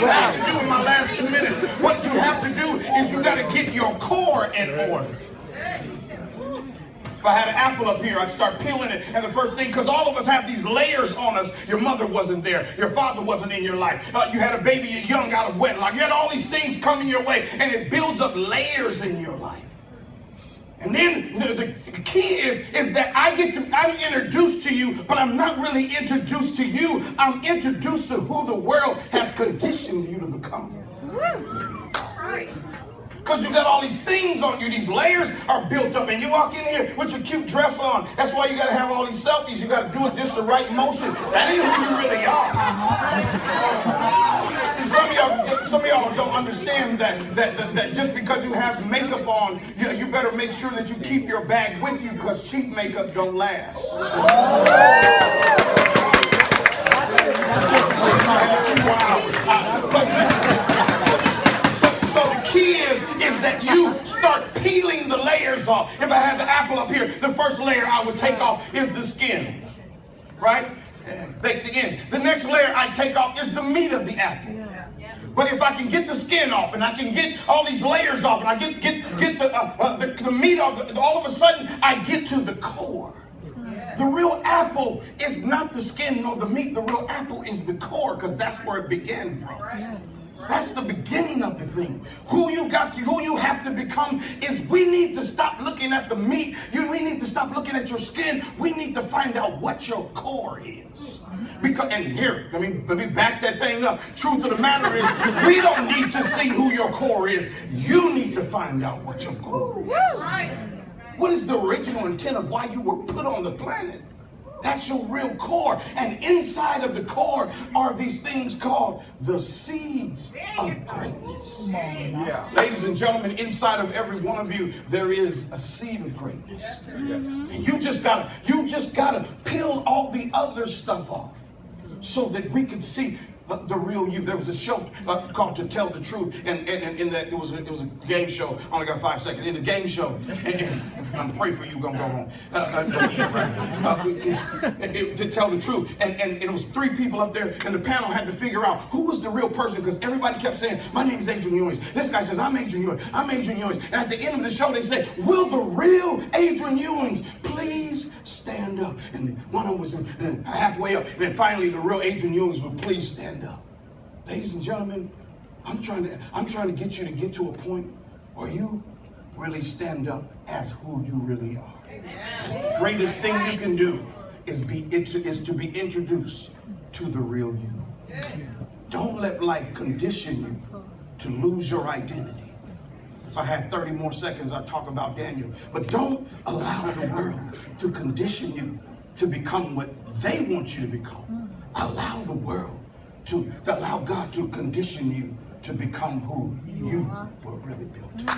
what you have to do in my last 2 minutes, what you have to do is you got to get your core in order. If I had an apple up here, I'd start peeling it. And the first thing, because all of us have these layers on us. Your mother wasn't there. Your father wasn't in your life. You had a baby young out of wedlock. You had all these things coming your way. And it builds up layers in your life. And then the key is that I'm introduced to you, but I'm not really introduced to you. I'm introduced to who the world has conditioned you to become. Right. Because you got all these things on you, these layers are built up, and you walk in here with your cute dress on. That's why you got to have all these selfies. You got to do it just the right motion. That ain't who you really are. See, some of y'all don't understand that just because you have makeup on, you better make sure that you keep your bag with you, because cheap makeup don't last. So the key is that you start peeling the layers off. If I had the apple up here, the first layer I would take off is the skin, right? Bake the end. The next layer I take off is the meat of the apple. But if I can get the skin off and I can get all these layers off and I get the meat off, all of a sudden I get to the core. The real apple is not the skin nor the meat. The real apple is the core, because that's where it began from. That's the beginning of the thing. Who you have to become is, we need to stop looking at the meat. We need to stop looking at your skin. We need to find out what your core is. Because, and here, let me back that thing up. Truth of the matter is, we don't need to see who your core is. You need to find out what your core is. What is the original intent of why you were put on the planet? That's your real core. And inside of the core are these things called the seeds of greatness. Yeah. Ladies and gentlemen, inside of every one of you, there is a seed of greatness. And you just gotta peel all the other stuff off so that we can see the real you. There was a show called To Tell the Truth, and in that it was a game show. I only got 5 seconds. In the game show, and I'm praying for you, gonna go home. To tell the truth, and it was 3 people up there, and the panel had to figure out who was the real person, because everybody kept saying, "My name is Adrian Ewings." This guy says, "I'm Adrian Ewings. I'm Adrian Ewings." And at the end of the show, they say, "Will the real Adrian Ewings please stand up?" And one of them was halfway up, and then finally the real Adrian Ewings would please stand up. Ladies and gentlemen, I'm trying to get you to get to a point where you really stand up as who you really are. Amen. Greatest thing you can do is to be introduced to the real you. Don't let life condition you to lose your identity. If I had 30 more seconds, I'd talk about Daniel. But don't allow the world to condition you to become what they want you to become. Allow the world to allow God to condition you to become who you were really built to be.